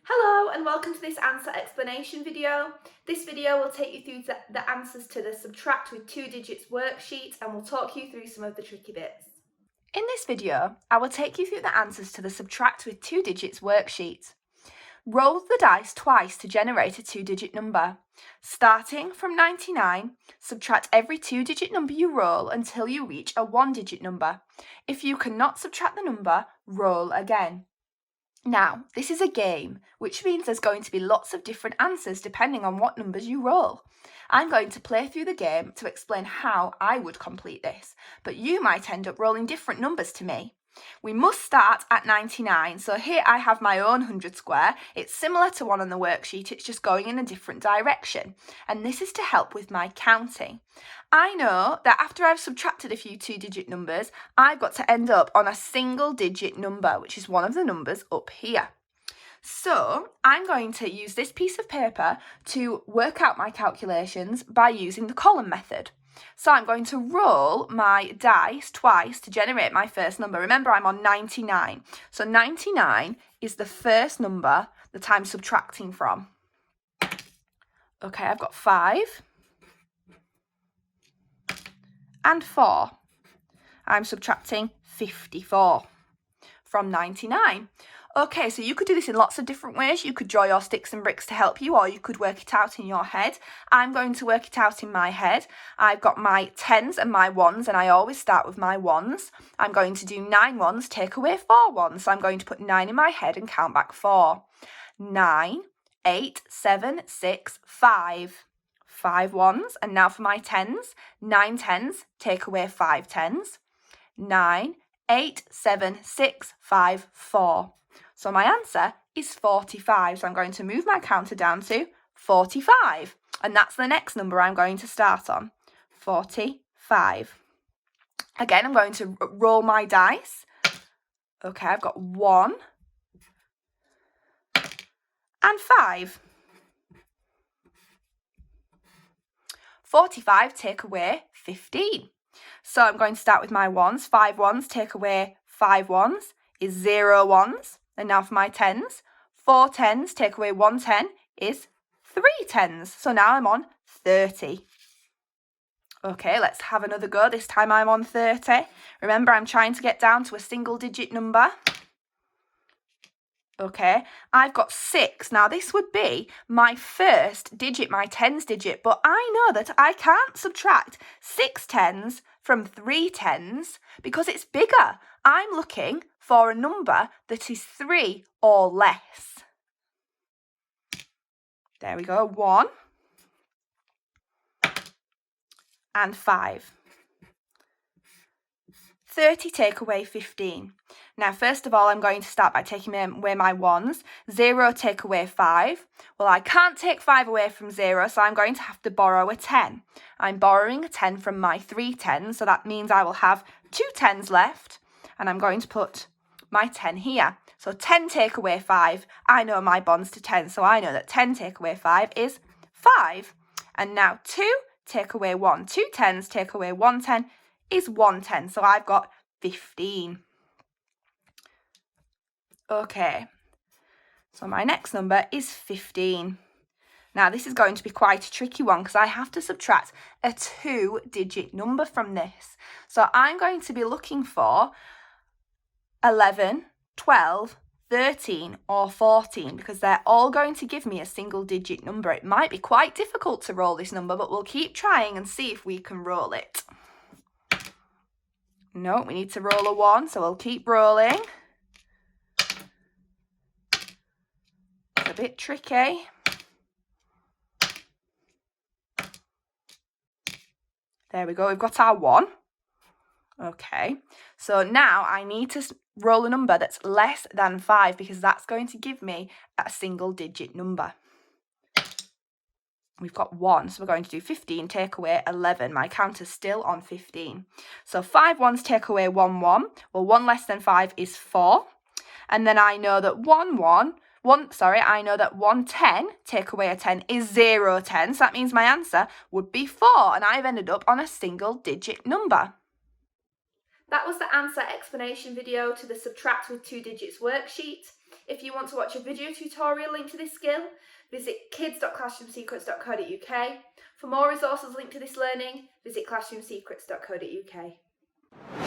Hello and welcome to this answer explanation video. This video will take you through the answers to the subtract with two digits worksheet and we'll talk you through some of the tricky bits. In this video, I will take you through the answers to the subtract with two digits worksheet. Roll the dice twice to generate a two-digit number. Starting from 99, subtract every two-digit number you roll until you reach a one-digit number. If you cannot subtract the number, roll again. Now, this is a game, which means there's going to be lots of different answers depending on what numbers you roll. I'm going to play through the game to explain how I would complete this, but you might end up rolling different numbers to me. We must start at 99, so here I have my own 100 square. It's similar to one on the worksheet, it's just going in a different direction, and this is to help with my counting. I know that after I've subtracted a few two-digit numbers, I've got to end up on a single-digit number, which is one of the numbers up here. So I'm going to use this piece of paper to work out my calculations by using the column method. So I'm going to roll my dice twice to generate my first number. Remember, I'm on 99. So 99 is the first number that I'm subtracting from. Okay, I've got 5 and 4. I'm subtracting 54 from 99. Okay, so you could do this in lots of different ways. You could draw your sticks and bricks to help you, or you could work it out in your head. I'm going to work it out in my head. I've got my tens and my ones, and I always start with my ones. I'm going to do 9 ones, take away 4 ones. So I'm going to put 9 in my head and count back 4. 9, 8, 7, 6, 5. 5 ones. And now for my tens, 9 tens, take away 5 tens. 9, 8, 7, 6, 5, 4. So my answer is 45. So I'm going to move my counter down to 45. And that's the next number I'm going to start on. 45. Again, I'm going to roll my dice. Okay, I've got 1 and 5. 45 take away 15. So I'm going to start with my ones. 5 ones take away 5 ones is 0 ones. And now for my tens. 4 tens take away 1 10 is 3 tens. So now I'm on 30. Okay, let's have another go. This time I'm on 30. Remember, I'm trying to get down to a single digit number. Okay, I've got 6. Now this would be my first digit, my tens digit, but I know that I can't subtract 6 tens from 3 tens because it's bigger. I'm looking for a number that is 3 or less. There we go, 1 and 5. 30 take away 15. Now, first of all, I'm going to start by taking away my ones. 0 take away 5. Well, I can't take 5 away from 0, so I'm going to have to borrow a 10. I'm borrowing a 10 from my 3 tens, so that means I will have 2 tens left, and I'm going to put my 10 here. So 10 take away 5. I know my bonds to 10, so I know that 10 take away 5 is 5. And now 2 take away 1. 2 tens take away 1 10 is 1 10. So I've got 15. Okay, so my next number is 15. Now this is going to be quite a tricky one because I have to subtract a two-digit number from this. So I'm going to be looking for 11, 12, 13 or 14 because they're all going to give me a single-digit number. It might be quite difficult to roll this number, but we'll keep trying and see if we can roll it. No, we need to roll a 1, so we'll keep rolling. It's a bit tricky. There we go, we've got our 1. Okay, so now I need to roll a number that's less than 5 because that's going to give me a single digit number. We've got 1, so we're going to do 15 take away 11. My counter's still on 15. So 5 ones take away 1 1. Well, 1 less than 5 is 4. And then I know that 1 10 take away a 10 is 0 10. So that means my answer would be 4. And I've ended up on a single digit number. That was the answer explanation video to the subtract with 2 digits worksheet. If you want to watch a video tutorial linked to this skill, visit kids.classroomsecrets.co.uk. For more resources linked to this learning, visit classroomsecrets.co.uk.